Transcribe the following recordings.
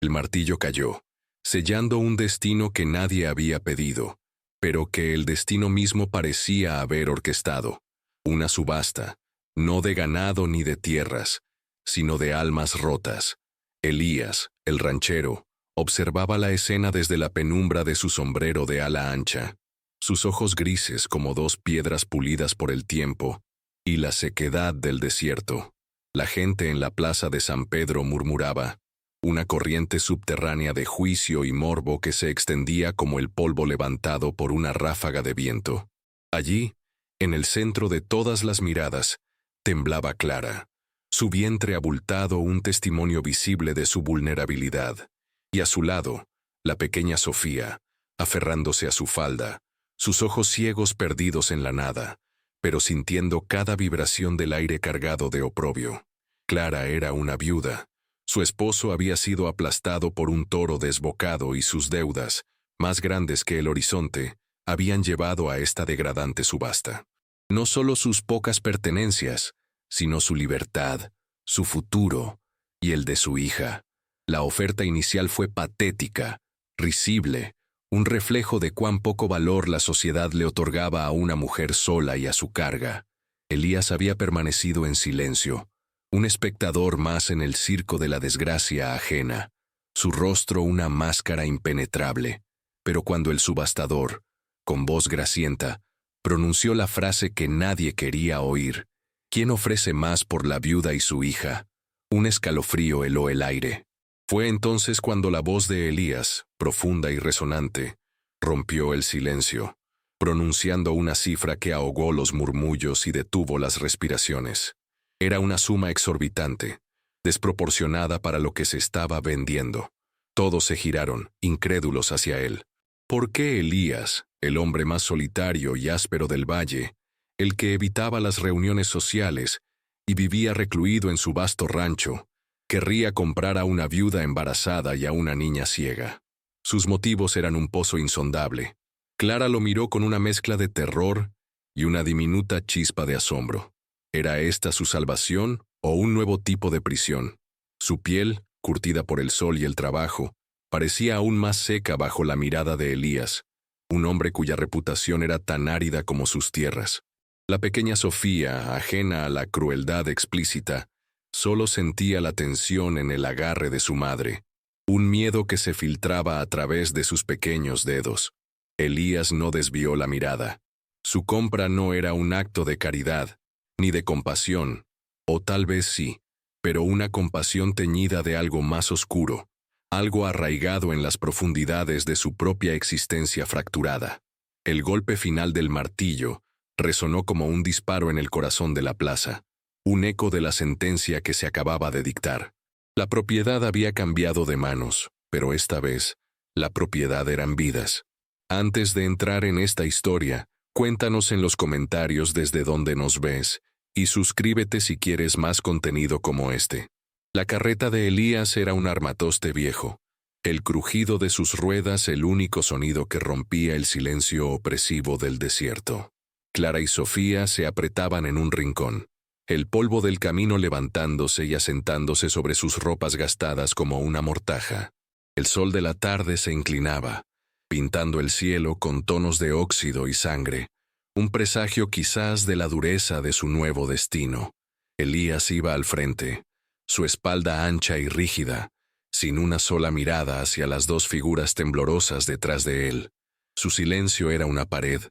El martillo cayó, sellando un destino que nadie había pedido, pero que el destino mismo parecía haber orquestado. Una subasta, no de ganado ni de tierras, sino de almas rotas. Elías, el ranchero, observaba la escena desde la penumbra de su sombrero de ala ancha, sus ojos grises como dos piedras pulidas por el tiempo y la sequedad del desierto. La gente en la plaza de San Pedro murmuraba, una corriente subterránea de juicio y morbo que se extendía como el polvo levantado por una ráfaga de viento. Allí, en el centro de todas las miradas, temblaba Clara, su vientre abultado un testimonio visible de su vulnerabilidad, y a su lado, la pequeña Sofía, aferrándose a su falda, sus ojos ciegos perdidos en la nada, pero sintiendo cada vibración del aire cargado de oprobio. Clara era una viuda. Su esposo había sido aplastado por un toro desbocado y sus deudas, más grandes que el horizonte, habían llevado a esta degradante subasta. No solo sus pocas pertenencias, sino su libertad, su futuro y el de su hija. La oferta inicial fue patética, risible, un reflejo de cuán poco valor la sociedad le otorgaba a una mujer sola y a su carga. Elías había permanecido en silencio, un espectador más en el circo de la desgracia ajena, su rostro una máscara impenetrable. Pero cuando el subastador, con voz grasienta, pronunció la frase que nadie quería oír, ¿quién ofrece más por la viuda y su hija?, un escalofrío heló el aire. Fue entonces cuando la voz de Elías, profunda y resonante, rompió el silencio, pronunciando una cifra que ahogó los murmullos y detuvo las respiraciones. Era una suma exorbitante, desproporcionada para lo que se estaba vendiendo. Todos se giraron, incrédulos hacia él. ¿Por qué Elías, el hombre más solitario y áspero del valle, el que evitaba las reuniones sociales y vivía recluido en su vasto rancho, querría comprar a una viuda embarazada y a una niña ciega? Sus motivos eran un pozo insondable. Clara lo miró con una mezcla de terror y una diminuta chispa de asombro. ¿Era esta su salvación o un nuevo tipo de prisión? Su piel, curtida por el sol y el trabajo, parecía aún más seca bajo la mirada de Elías, un hombre cuya reputación era tan árida como sus tierras. La pequeña Sofía, ajena a la crueldad explícita, solo sentía la tensión en el agarre de su madre, un miedo que se filtraba a través de sus pequeños dedos. Elías no desvió la mirada. Su compra no era un acto de caridad, ni de compasión, o tal vez sí, pero una compasión teñida de algo más oscuro, algo arraigado en las profundidades de su propia existencia fracturada. El golpe final del martillo resonó como un disparo en el corazón de la plaza, un eco de la sentencia que se acababa de dictar. La propiedad había cambiado de manos, pero esta vez, la propiedad eran vidas. Antes de entrar en esta historia, cuéntanos en los comentarios desde dónde nos ves, y suscríbete si quieres más contenido como este. La carreta de Elías era un armatoste viejo, el crujido de sus ruedas el único sonido que rompía el silencio opresivo del desierto. Clara y Sofía se apretaban en un rincón, el polvo del camino levantándose y asentándose sobre sus ropas gastadas como una mortaja. El sol de la tarde se inclinaba, pintando el cielo con tonos de óxido y sangre, un presagio quizás de la dureza de su nuevo destino. Elías iba al frente, su espalda ancha y rígida, sin una sola mirada hacia las dos figuras temblorosas detrás de él. Su silencio era una pared,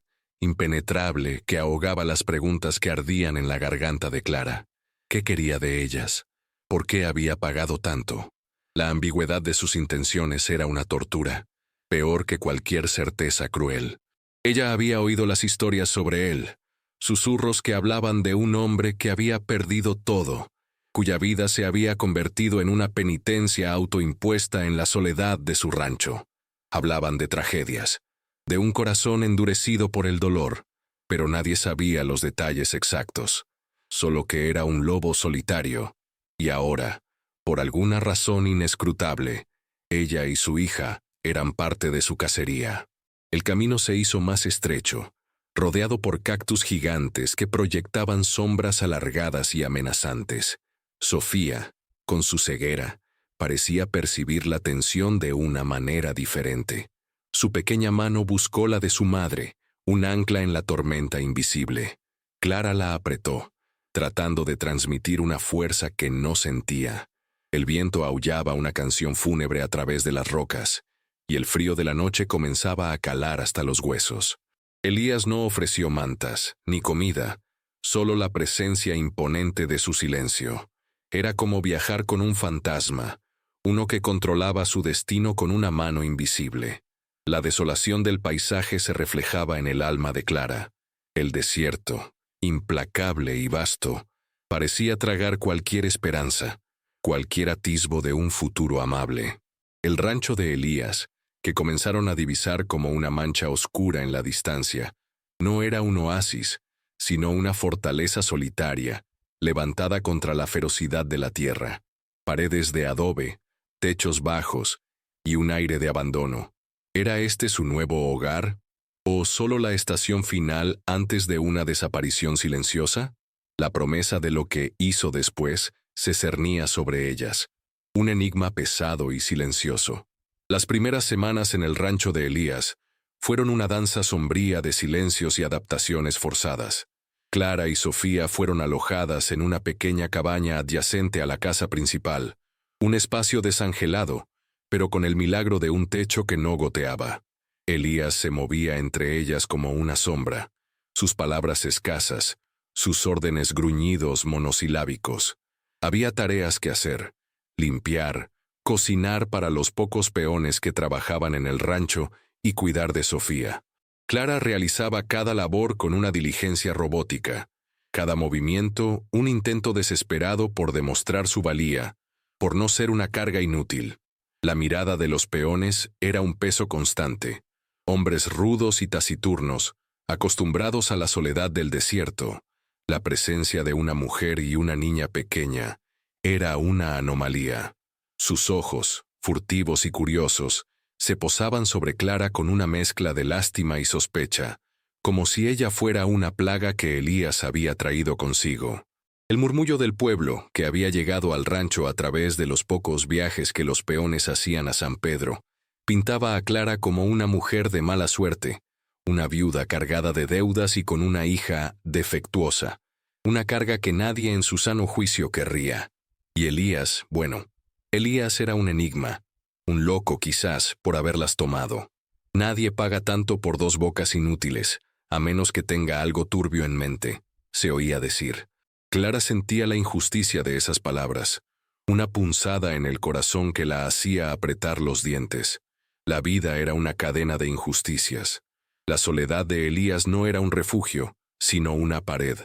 impenetrable, que ahogaba las preguntas que ardían en la garganta de Clara. ¿Qué quería de ellas? ¿Por qué había pagado tanto? La ambigüedad de sus intenciones era una tortura, peor que cualquier certeza cruel. Ella había oído las historias sobre él, susurros que hablaban de un hombre que había perdido todo, cuya vida se había convertido en una penitencia autoimpuesta en la soledad de su rancho. Hablaban de tragedias, de un corazón endurecido por el dolor, pero nadie sabía los detalles exactos, solo que era un lobo solitario, y ahora, por alguna razón inescrutable, ella y su hija eran parte de su cacería. El camino se hizo más estrecho, rodeado por cactus gigantes que proyectaban sombras alargadas y amenazantes. Sofía, con su ceguera, parecía percibir la tensión de una manera diferente. Su pequeña mano buscó la de su madre, un ancla en la tormenta invisible. Clara la apretó, tratando de transmitir una fuerza que no sentía. El viento aullaba una canción fúnebre a través de las rocas, y el frío de la noche comenzaba a calar hasta los huesos. Elías no ofreció mantas, ni comida, solo la presencia imponente de su silencio. Era como viajar con un fantasma, uno que controlaba su destino con una mano invisible. La desolación del paisaje se reflejaba en el alma de Clara. El desierto, implacable y vasto, parecía tragar cualquier esperanza, cualquier atisbo de un futuro amable. El rancho de Elías, que comenzaron a divisar como una mancha oscura en la distancia, no era un oasis, sino una fortaleza solitaria, levantada contra la ferocidad de la tierra. Paredes de adobe, techos bajos y un aire de abandono. ¿Era este su nuevo hogar? ¿O solo la estación final antes de una desaparición silenciosa? La promesa de lo que hizo después se cernía sobre ellas, un enigma pesado y silencioso. Las primeras semanas en el rancho de Elías fueron una danza sombría de silencios y adaptaciones forzadas. Clara y Sofía fueron alojadas en una pequeña cabaña adyacente a la casa principal, un espacio desangelado, pero con el milagro de un techo que no goteaba. Elías se movía entre ellas como una sombra, sus palabras escasas, sus órdenes gruñidos monosilábicos. Había tareas que hacer: limpiar, cocinar para los pocos peones que trabajaban en el rancho y cuidar de Sofía. Clara realizaba cada labor con una diligencia robótica, cada movimiento un intento desesperado por demostrar su valía, por no ser una carga inútil. La mirada de los peones era un peso constante. Hombres rudos y taciturnos, acostumbrados a la soledad del desierto. La presencia de una mujer y una niña pequeña era una anomalía. Sus ojos, furtivos y curiosos, se posaban sobre Clara con una mezcla de lástima y sospecha, como si ella fuera una plaga que Elías había traído consigo. El murmullo del pueblo, que había llegado al rancho a través de los pocos viajes que los peones hacían a San Pedro, pintaba a Clara como una mujer de mala suerte, una viuda cargada de deudas y con una hija defectuosa, una carga que nadie en su sano juicio querría. Y Elías, bueno, Elías era un enigma, un loco quizás por haberlas tomado. Nadie paga tanto por dos bocas inútiles, a menos que tenga algo turbio en mente, se oía decir. Clara sentía la injusticia de esas palabras, una punzada en el corazón que la hacía apretar los dientes. La vida era una cadena de injusticias. La soledad de Elías no era un refugio, sino una pared.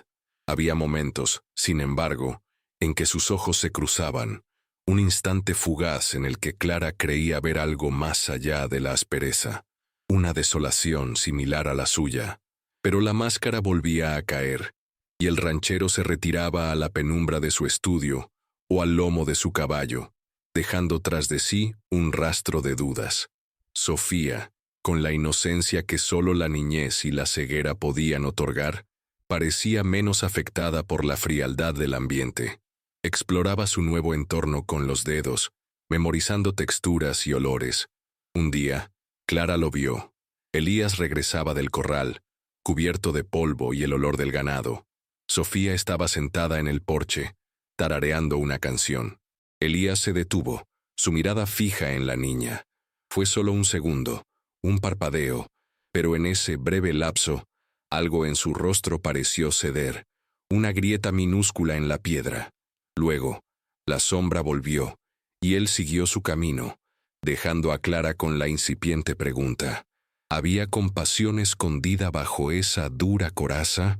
Había momentos, sin embargo, en que sus ojos se cruzaban, un instante fugaz en el que Clara creía ver algo más allá de la aspereza, una desolación similar a la suya. Pero la máscara volvía a caer, y el ranchero se retiraba a la penumbra de su estudio o al lomo de su caballo, dejando tras de sí un rastro de dudas. Sofía, con la inocencia que solo la niñez y la ceguera podían otorgar, parecía menos afectada por la frialdad del ambiente. Exploraba su nuevo entorno con los dedos, memorizando texturas y olores. Un día, Clara lo vio. Elías regresaba del corral, cubierto de polvo y el olor del ganado. Sofía estaba sentada en el porche, tarareando una canción. Elías se detuvo, su mirada fija en la niña. Fue solo un segundo, un parpadeo, pero en ese breve lapso, algo en su rostro pareció ceder, una grieta minúscula en la piedra. Luego, la sombra volvió, y él siguió su camino, dejando a Clara con la incipiente pregunta: ¿había compasión escondida bajo esa dura coraza?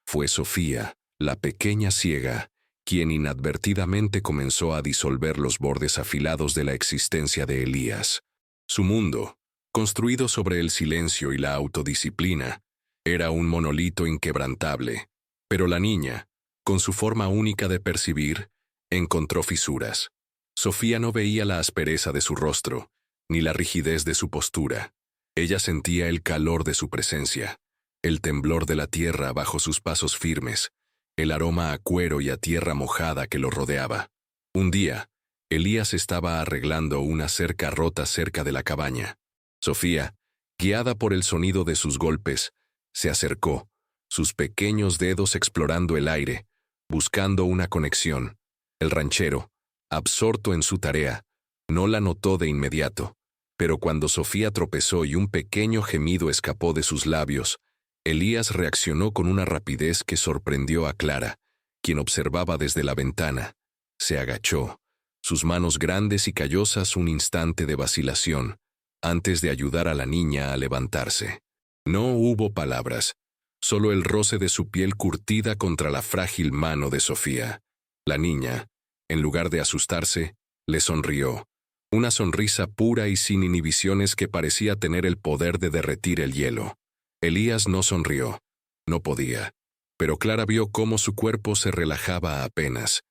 Fue Sofía, la pequeña ciega, quien inadvertidamente comenzó a disolver los bordes afilados de la existencia de Elías. Su mundo, construido sobre el silencio y la autodisciplina, era un monolito inquebrantable, pero la niña, con su forma única de percibir, encontró fisuras. Sofía no veía la aspereza de su rostro, ni la rigidez de su postura. Ella sentía el calor de su presencia, el temblor de la tierra bajo sus pasos firmes, el aroma a cuero y a tierra mojada que lo rodeaba. Un día, Elías estaba arreglando una cerca rota cerca de la cabaña. Sofía, guiada por el sonido de sus golpes, se acercó, sus pequeños dedos explorando el aire, buscando una conexión. El ranchero, absorto en su tarea, no la notó de inmediato, pero cuando Sofía tropezó y un pequeño gemido escapó de sus labios, Elías reaccionó con una rapidez que sorprendió a Clara, quien observaba desde la ventana. Se agachó, sus manos grandes y callosas un instante de vacilación, antes de ayudar a la niña a levantarse. No hubo palabras, solo el roce de su piel curtida contra la frágil mano de Sofía. La niña, en lugar de asustarse, le sonrió. Una sonrisa pura y sin inhibiciones que parecía tener el poder de derretir el hielo. Elías no sonrió. No podía. Pero Clara vio cómo su cuerpo se relajaba apenas,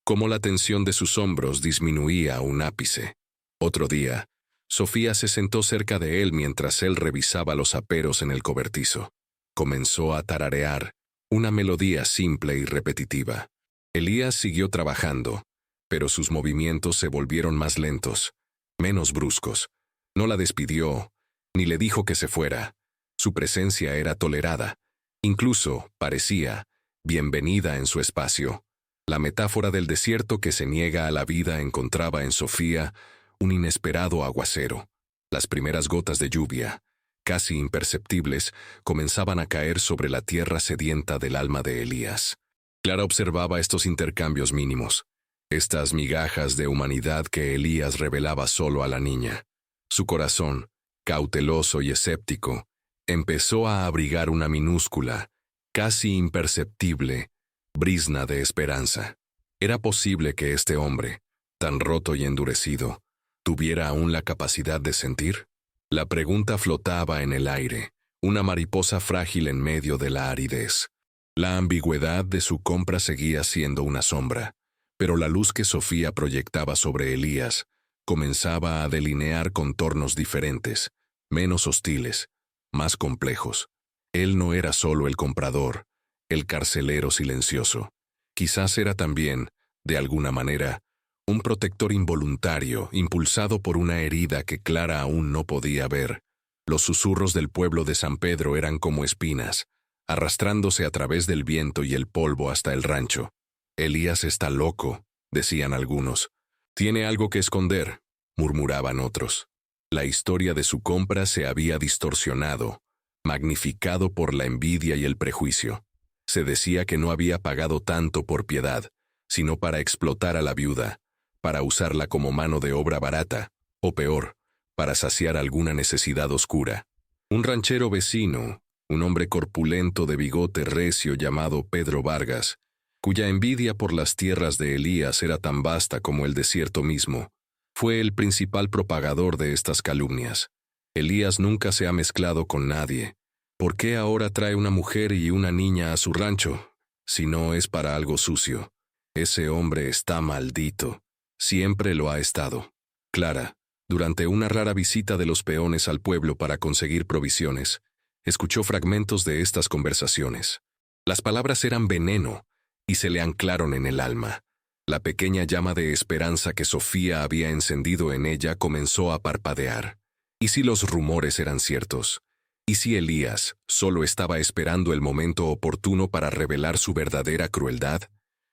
cómo la tensión de sus hombros disminuía a un ápice. Otro día, Sofía se sentó cerca de él mientras él revisaba los aperos en el cobertizo. Comenzó a tararear, una melodía simple y repetitiva. Elías siguió trabajando, pero sus movimientos se volvieron más lentos, menos bruscos. No la despidió, ni le dijo que se fuera. Su presencia era tolerada, incluso, parecía, bienvenida en su espacio. La metáfora del desierto que se niega a la vida encontraba en Sofía un inesperado aguacero. Las primeras gotas de lluvia, casi imperceptibles, comenzaban a caer sobre la tierra sedienta del alma de Elías. Clara observaba estos intercambios mínimos, estas migajas de humanidad que Elías revelaba solo a la niña. Su corazón, cauteloso y escéptico, empezó a abrigar una minúscula, casi imperceptible, brizna de esperanza. ¿Era posible que este hombre, tan roto y endurecido, tuviera aún la capacidad de sentir? La pregunta flotaba en el aire, una mariposa frágil en medio de la aridez. La ambigüedad de su compra seguía siendo una sombra, pero la luz que Sofía proyectaba sobre Elías comenzaba a delinear contornos diferentes, menos hostiles, más complejos. Él no era solo el comprador, el carcelero silencioso. Quizás era también, de alguna manera, un protector involuntario, impulsado por una herida que Clara aún no podía ver. Los susurros del pueblo de San Pedro eran como espinas, arrastrándose a través del viento y el polvo hasta el rancho. Elías está loco, decían algunos. Tiene algo que esconder, murmuraban otros. La historia de su compra se había distorsionado, magnificado por la envidia y el prejuicio. Se decía que no había pagado tanto por piedad, sino para explotar a la viuda, para usarla como mano de obra barata, o peor, para saciar alguna necesidad oscura. Un ranchero vecino, un hombre corpulento de bigote recio llamado Pedro Vargas, cuya envidia por las tierras de Elías era tan vasta como el desierto mismo, fue el principal propagador de estas calumnias. Elías nunca se ha mezclado con nadie. ¿Por qué ahora trae una mujer y una niña a su rancho? Si no es para algo sucio. Ese hombre está maldito. Siempre lo ha estado. Clara, durante una rara visita de los peones al pueblo para conseguir provisiones, escuchó fragmentos de estas conversaciones. Las palabras eran veneno y se le anclaron en el alma. La pequeña llama de esperanza que Sofía había encendido en ella comenzó a parpadear. ¿Y si los rumores eran ciertos? ¿Y si Elías solo estaba esperando el momento oportuno para revelar su verdadera crueldad?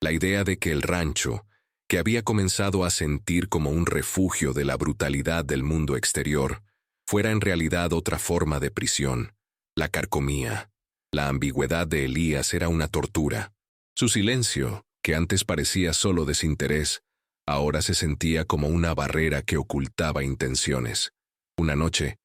La idea de que el rancho, que había comenzado a sentir como un refugio de la brutalidad del mundo exterior, fuera en realidad otra forma de prisión, la carcomía. La ambigüedad de Elías era una tortura. Su silencio, que antes parecía solo desinterés, ahora se sentía como una barrera que ocultaba intenciones. Una noche,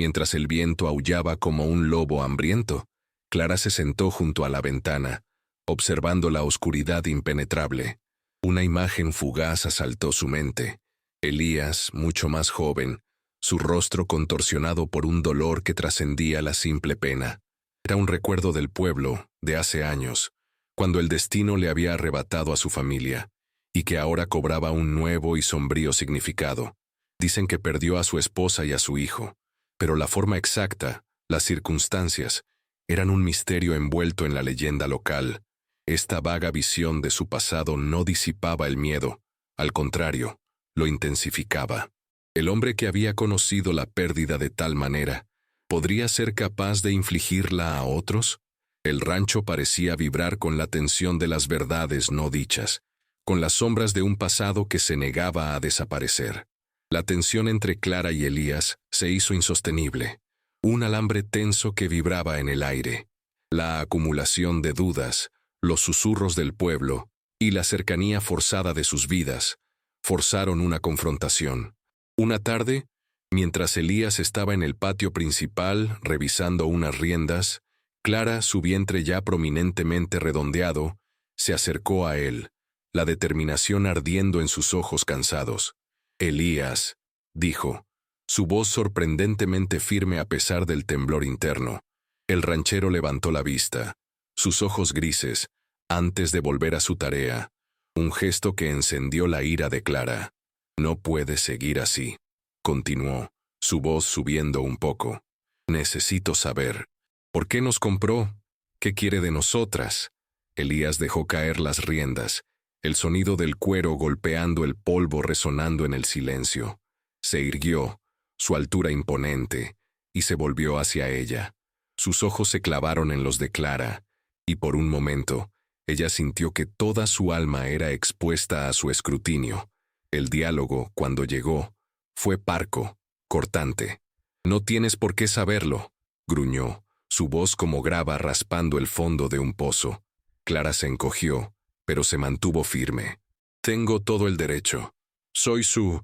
mientras el viento aullaba como un lobo hambriento, Clara se sentó junto a la ventana, observando la oscuridad impenetrable. Una imagen fugaz asaltó su mente. Elías, mucho más joven, su rostro contorsionado por un dolor que trascendía la simple pena. Era un recuerdo del pueblo, de hace años, cuando el destino le había arrebatado a su familia, y que ahora cobraba un nuevo y sombrío significado. Dicen que perdió a su esposa y a su hijo, pero la forma exacta, las circunstancias, eran un misterio envuelto en la leyenda local. Esta vaga visión de su pasado no disipaba el miedo, al contrario, lo intensificaba. El hombre que había conocido la pérdida de tal manera, ¿podría ser capaz de infligirla a otros? El rancho parecía vibrar con la tensión de las verdades no dichas, con las sombras de un pasado que se negaba a desaparecer. La tensión entre Clara y Elías se hizo insostenible, un alambre tenso que vibraba en el aire. La acumulación de dudas, los susurros del pueblo y la cercanía forzada de sus vidas forzaron una confrontación. Una tarde, mientras Elías estaba en el patio principal revisando unas riendas, Clara, su vientre ya prominentemente redondeado, se acercó a él, la determinación ardiendo en sus ojos cansados. «Elías», dijo, su voz sorprendentemente firme a pesar del temblor interno. El ranchero levantó la vista, sus ojos grises, antes de volver a su tarea, un gesto que encendió la ira de Clara. «No puede seguir así», continuó, su voz subiendo un poco. «Necesito saber. ¿Por qué nos compró? ¿Qué quiere de nosotras?» Elías dejó caer las riendas, el sonido del cuero golpeando el polvo resonando en el silencio. Se irguió, su altura imponente, y se volvió hacia ella. Sus ojos se clavaron en los de Clara, y por un momento, ella sintió que toda su alma era expuesta a su escrutinio. El diálogo, cuando llegó, fue parco, cortante. «No tienes por qué saberlo», gruñó, su voz como grava raspando el fondo de un pozo. Clara se encogió, pero se mantuvo firme. «Tengo todo el derecho. Soy su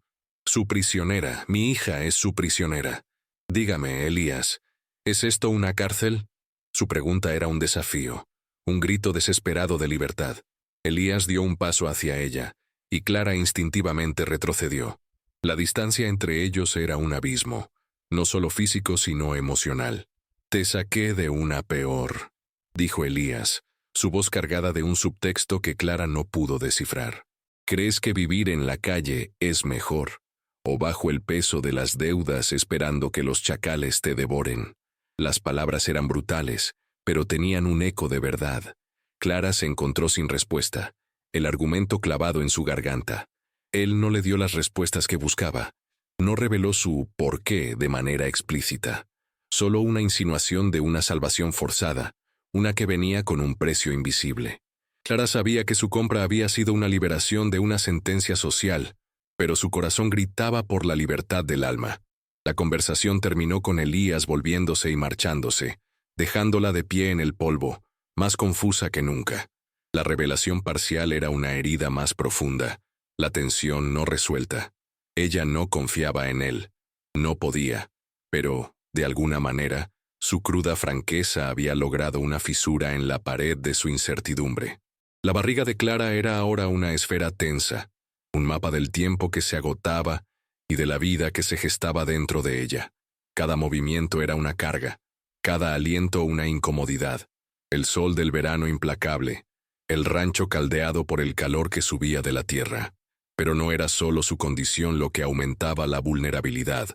prisionera. Mi hija es su prisionera. Dígame, Elías, ¿es esto una cárcel?» Su pregunta era un desafío, un grito desesperado de libertad. Elías dio un paso hacia ella, y Clara instintivamente retrocedió. La distancia entre ellos era un abismo, no solo físico sino emocional. «Te saqué de una peor», dijo Elías, su voz cargada de un subtexto que Clara no pudo descifrar. «¿Crees que vivir en la calle es mejor? ¿O bajo el peso de las deudas esperando que los chacales te devoren?» Las palabras eran brutales, pero tenían un eco de verdad. Clara se encontró sin respuesta, el argumento clavado en su garganta. Él no le dio las respuestas que buscaba. No reveló su por qué de manera explícita. Solo una insinuación de una salvación forzada, una que venía con un precio invisible. Clara sabía que su compra había sido una liberación de una sentencia social, pero su corazón gritaba por la libertad del alma. La conversación terminó con Elías volviéndose y marchándose, dejándola de pie en el polvo, más confusa que nunca. La revelación parcial era una herida más profunda, la tensión no resuelta. Ella no confiaba en él. No podía, pero, de alguna manera, su cruda franqueza había logrado una fisura en la pared de su incertidumbre. La barriga de Clara era ahora una esfera tensa, un mapa del tiempo que se agotaba y de la vida que se gestaba dentro de ella. Cada movimiento era una carga, cada aliento una incomodidad. El sol del verano implacable, el rancho caldeado por el calor que subía de la tierra. Pero no era solo su condición lo que aumentaba la vulnerabilidad.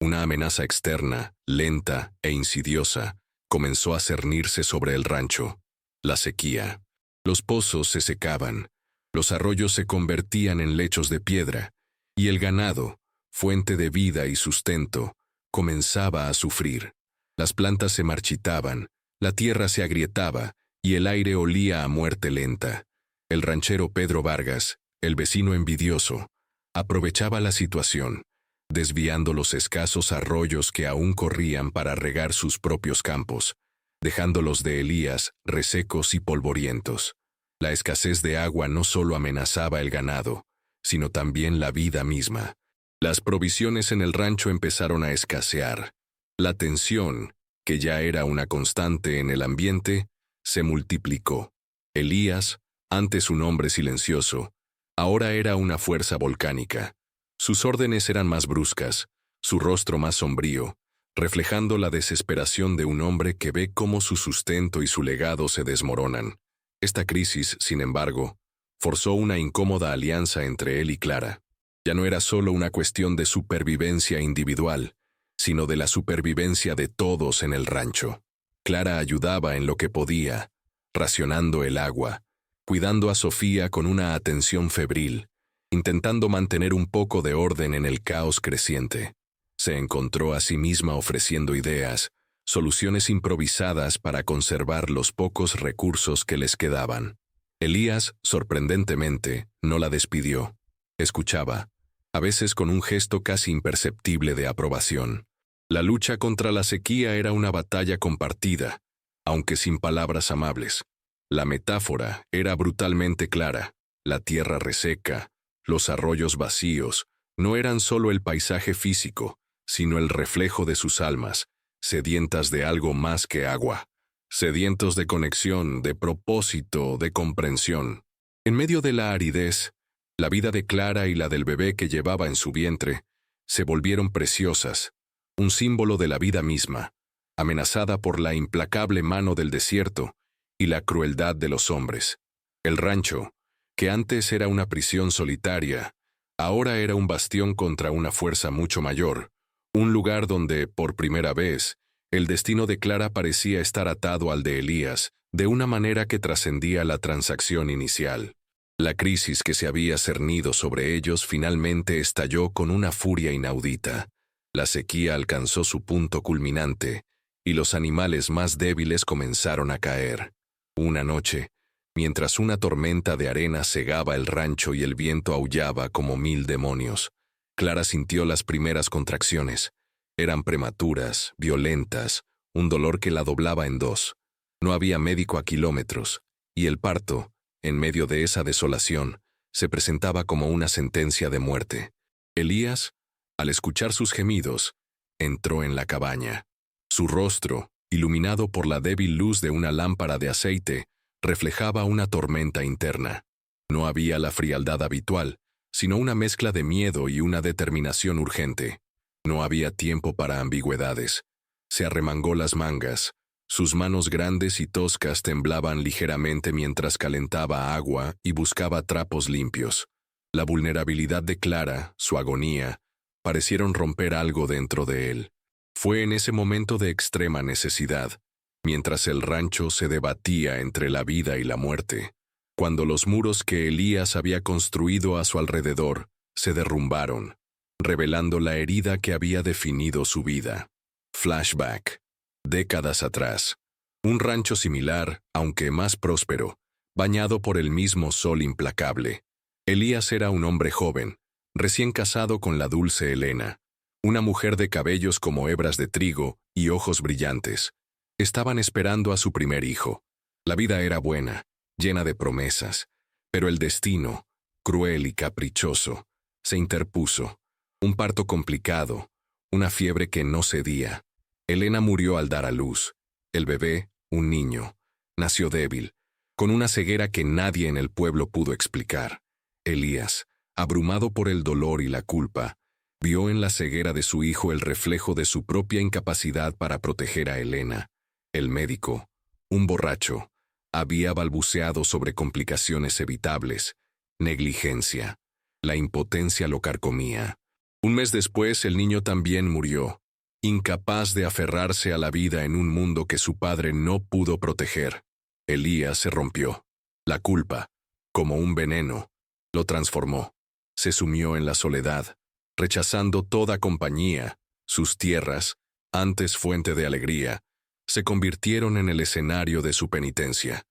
Una amenaza externa, lenta e insidiosa, comenzó a cernirse sobre el rancho. La sequía. Los pozos se secaban, los arroyos se convertían en lechos de piedra, y el ganado, fuente de vida y sustento, comenzaba a sufrir. Las plantas se marchitaban, la tierra se agrietaba, y el aire olía a muerte lenta. El ranchero Pedro Vargas, el vecino envidioso, aprovechaba la situación, desviando los escasos arroyos que aún corrían para regar sus propios campos, dejando los de Elías resecos y polvorientos. La escasez de agua no solo amenazaba el ganado, sino también la vida misma. Las provisiones en el rancho empezaron a escasear. La tensión, que ya era una constante en el ambiente, se multiplicó. Elías, antes un hombre silencioso, ahora era una fuerza volcánica. Sus órdenes eran más bruscas, su rostro más sombrío, reflejando la desesperación de un hombre que ve cómo su sustento y su legado se desmoronan. Esta crisis, sin embargo, forzó una incómoda alianza entre él y Clara. Ya no era solo una cuestión de supervivencia individual, sino de la supervivencia de todos en el rancho. Clara ayudaba en lo que podía, racionando el agua, cuidando a Sofía con una atención febril, intentando mantener un poco de orden en el caos creciente. Se encontró a sí misma ofreciendo ideas, soluciones improvisadas para conservar los pocos recursos que les quedaban. Elías, sorprendentemente, no la despidió. Escuchaba, a veces con un gesto casi imperceptible de aprobación. La lucha contra la sequía era una batalla compartida, aunque sin palabras amables. La metáfora era brutalmente clara. La tierra reseca, los arroyos vacíos, no eran solo el paisaje físico, sino el reflejo de sus almas, sedientas de algo más que agua, sedientos de conexión, de propósito, de comprensión. En medio de la aridez, la vida de Clara y la del bebé que llevaba en su vientre se volvieron preciosas, un símbolo de la vida misma, amenazada por la implacable mano del desierto y la crueldad de los hombres. El rancho, que antes era una prisión solitaria, ahora era un bastión contra una fuerza mucho mayor, un lugar donde, por primera vez, el destino de Clara parecía estar atado al de Elías, de una manera que trascendía la transacción inicial. La crisis que se había cernido sobre ellos finalmente estalló con una furia inaudita. La sequía alcanzó su punto culminante, y los animales más débiles comenzaron a caer. Una noche, mientras una tormenta de arena cegaba el rancho y el viento aullaba como 1000 demonios, Clara sintió las primeras contracciones. Eran prematuras, violentas, un dolor que la doblaba en dos. No había médico a kilómetros, y el parto, en medio de esa desolación, se presentaba como una sentencia de muerte. Elías, al escuchar sus gemidos, entró en la cabaña. Su rostro, iluminado por la débil luz de una lámpara de aceite, reflejaba una tormenta interna. No había la frialdad habitual, sino una mezcla de miedo y una determinación urgente. No había tiempo para ambigüedades. Se arremangó las mangas. Sus manos grandes y toscas temblaban ligeramente mientras calentaba agua y buscaba trapos limpios. La vulnerabilidad de Clara, su agonía, parecieron romper algo dentro de él. Fue en ese momento de extrema necesidad, mientras el rancho se debatía entre la vida y la muerte, cuando los muros que Elías había construido a su alrededor se derrumbaron, revelando la herida que había definido su vida. Flashback. Décadas atrás. Un rancho similar, aunque más próspero, bañado por el mismo sol implacable. Elías era un hombre joven, recién casado con la dulce Helena, una mujer de cabellos como hebras de trigo y ojos brillantes. Estaban esperando a su primer hijo. La vida era buena, llena de promesas, pero el destino, cruel y caprichoso, se interpuso. Un parto complicado, una fiebre que no cedía. Helena murió al dar a luz. El bebé, un niño, nació débil, con una ceguera que nadie en el pueblo pudo explicar. Elías, abrumado por el dolor y la culpa, vio en la ceguera de su hijo el reflejo de su propia incapacidad para proteger a Helena. El médico, un borracho, había balbuceado sobre complicaciones evitables, negligencia. La impotencia lo carcomía. Un mes después el niño también murió, incapaz de aferrarse a la vida en un mundo que su padre no pudo proteger. Elías se rompió. La culpa, como un veneno, lo transformó. Se sumió en la soledad, rechazando toda compañía. Sus tierras, antes fuente de alegría, se convirtieron en el escenario de su penitencia.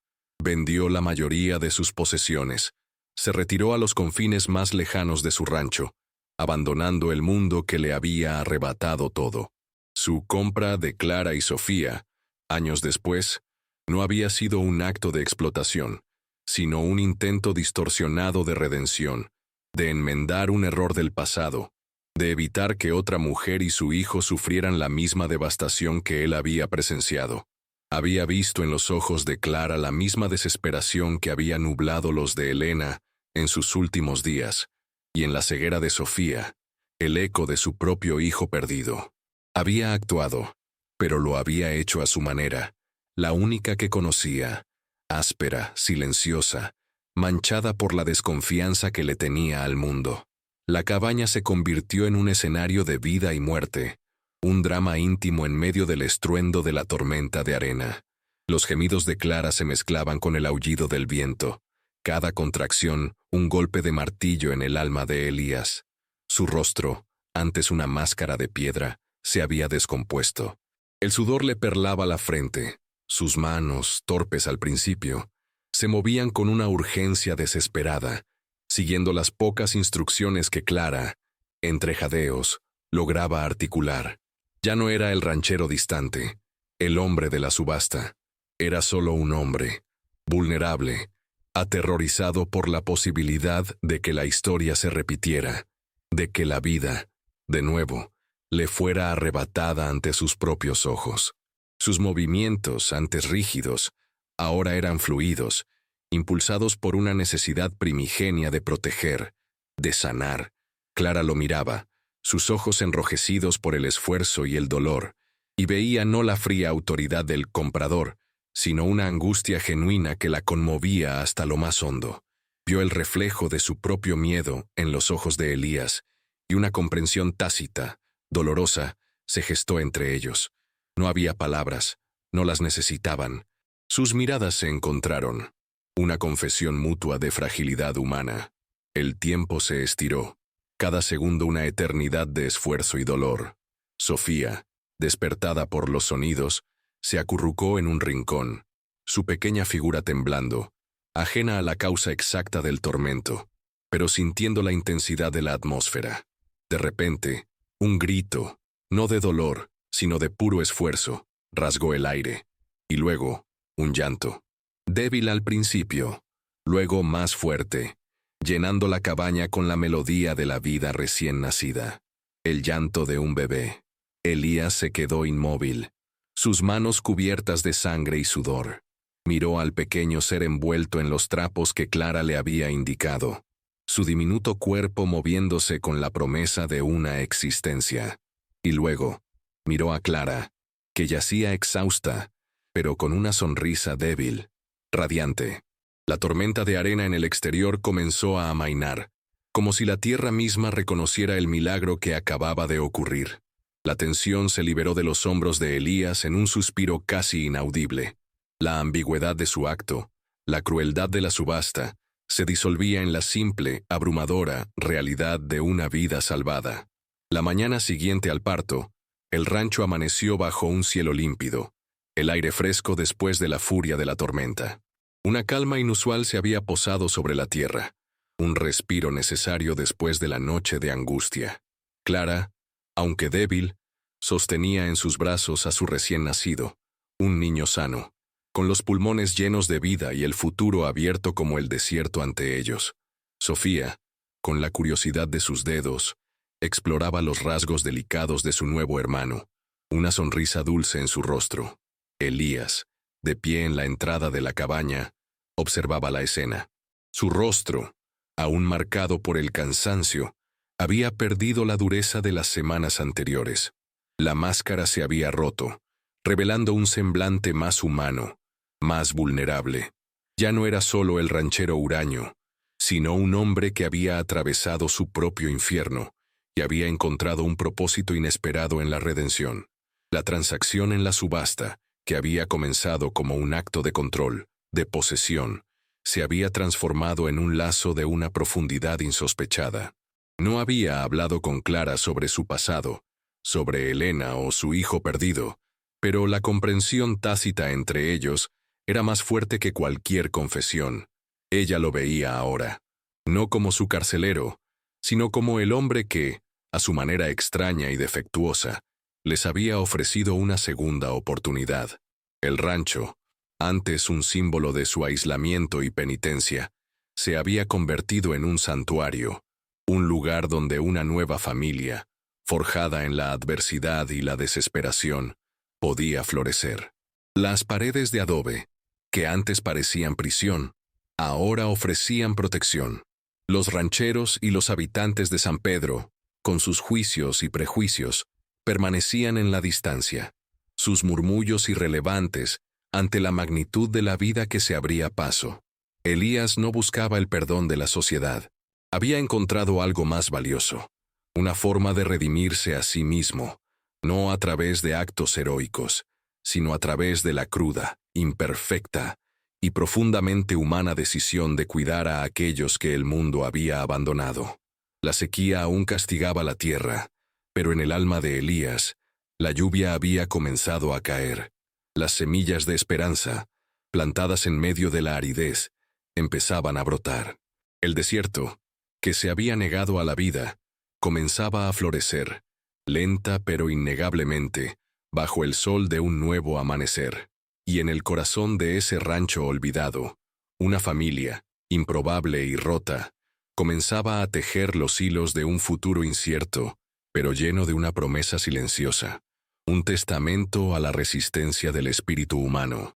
Vendió la mayoría de sus posesiones. Se retiró a los confines más lejanos de su rancho, abandonando el mundo que le había arrebatado todo. Su compra de Clara y Sofía, años después, no había sido un acto de explotación, sino un intento distorsionado de redención, de enmendar un error del pasado, de evitar que otra mujer y su hijo sufrieran la misma devastación que él había presenciado. Había visto en los ojos de Clara la misma desesperación que había nublado los de Helena en sus últimos días, y en la ceguera de Sofía, el eco de su propio hijo perdido. Había actuado, pero lo había hecho a su manera, la única que conocía, áspera, silenciosa, manchada por la desconfianza que le tenía al mundo. La cabaña se convirtió en un escenario de vida y muerte, un drama íntimo en medio del estruendo de la tormenta de arena. Los gemidos de Clara se mezclaban con el aullido del viento. Cada contracción, un golpe de martillo en el alma de Elías. Su rostro, antes una máscara de piedra, se había descompuesto. El sudor le perlaba la frente. Sus manos, torpes al principio, se movían con una urgencia desesperada, siguiendo las pocas instrucciones que Clara, entre jadeos, lograba articular. Ya no era el ranchero distante, el hombre de la subasta. Era solo un hombre, vulnerable, aterrorizado por la posibilidad de que la historia se repitiera, de que la vida, de nuevo, le fuera arrebatada ante sus propios ojos. Sus movimientos, antes rígidos, ahora eran fluidos, impulsados por una necesidad primigenia de proteger, de sanar. Clara lo miraba, sus ojos enrojecidos por el esfuerzo y el dolor, y veía no la fría autoridad del comprador, sino una angustia genuina que la conmovía hasta lo más hondo. Vio el reflejo de su propio miedo en los ojos de Elías, y una comprensión tácita, dolorosa, se gestó entre ellos. No había palabras, no las necesitaban. Sus miradas se encontraron. Una confesión mutua de fragilidad humana. El tiempo se estiró. Cada segundo una eternidad de esfuerzo y dolor. Sofía, despertada por los sonidos, se acurrucó en un rincón, su pequeña figura temblando, ajena a la causa exacta del tormento, pero sintiendo la intensidad de la atmósfera. De repente, un grito, no de dolor, sino de puro esfuerzo, rasgó el aire, y luego, un llanto. Débil al principio, luego más fuerte, llenando la cabaña con la melodía de la vida recién nacida. El llanto de un bebé. Elías se quedó inmóvil, sus manos cubiertas de sangre y sudor. Miró al pequeño ser envuelto en los trapos que Clara le había indicado, su diminuto cuerpo moviéndose con la promesa de una existencia. Y luego, miró a Clara, que yacía exhausta, pero con una sonrisa débil, radiante. La tormenta de arena en el exterior comenzó a amainar, como si la tierra misma reconociera el milagro que acababa de ocurrir. La tensión se liberó de los hombros de Elías en un suspiro casi inaudible. La ambigüedad de su acto, la crueldad de la subasta, se disolvía en la simple, abrumadora realidad de una vida salvada. La mañana siguiente al parto, el rancho amaneció bajo un cielo límpido, el aire fresco después de la furia de la tormenta. Una calma inusual se había posado sobre la tierra, un respiro necesario después de la noche de angustia. Clara, aunque débil, sostenía en sus brazos a su recién nacido, un niño sano, con los pulmones llenos de vida y el futuro abierto como el desierto ante ellos. Sofía, con la curiosidad de sus dedos, exploraba los rasgos delicados de su nuevo hermano, una sonrisa dulce en su rostro. Elías, de pie en la entrada de la cabaña, observaba la escena. Su rostro, aún marcado por el cansancio, había perdido la dureza de las semanas anteriores. La máscara se había roto, revelando un semblante más humano, más vulnerable. Ya no era solo el ranchero huraño, sino un hombre que había atravesado su propio infierno y había encontrado un propósito inesperado en la redención. La transacción en la subasta, que había comenzado como un acto de control, de posesión, se había transformado en un lazo de una profundidad insospechada. No había hablado con Clara sobre su pasado, sobre Elena o su hijo perdido, pero la comprensión tácita entre ellos era más fuerte que cualquier confesión. Ella lo veía ahora, no como su carcelero, sino como el hombre que, a su manera extraña y defectuosa, les había ofrecido una segunda oportunidad. El rancho, antes un símbolo de su aislamiento y penitencia, se había convertido en un santuario, un lugar donde una nueva familia, forjada en la adversidad y la desesperación, podía florecer. Las paredes de adobe, que antes parecían prisión, ahora ofrecían protección. Los rancheros y los habitantes de San Pedro, con sus juicios y prejuicios, permanecían en la distancia, sus murmullos irrelevantes ante la magnitud de la vida que se abría paso. Elías no buscaba el perdón de la sociedad. Había encontrado algo más valioso, una forma de redimirse a sí mismo, no a través de actos heroicos, sino a través de la cruda, imperfecta y profundamente humana decisión de cuidar a aquellos que el mundo había abandonado. La sequía aún castigaba la tierra, pero en el alma de Elías, la lluvia había comenzado a caer. Las semillas de esperanza, plantadas en medio de la aridez, empezaban a brotar. El desierto, que se había negado a la vida, comenzaba a florecer, lenta pero innegablemente, bajo el sol de un nuevo amanecer. Y en el corazón de ese rancho olvidado, una familia, improbable y rota, comenzaba a tejer los hilos de un futuro incierto, pero lleno de una promesa silenciosa, un testamento a la resistencia del espíritu humano.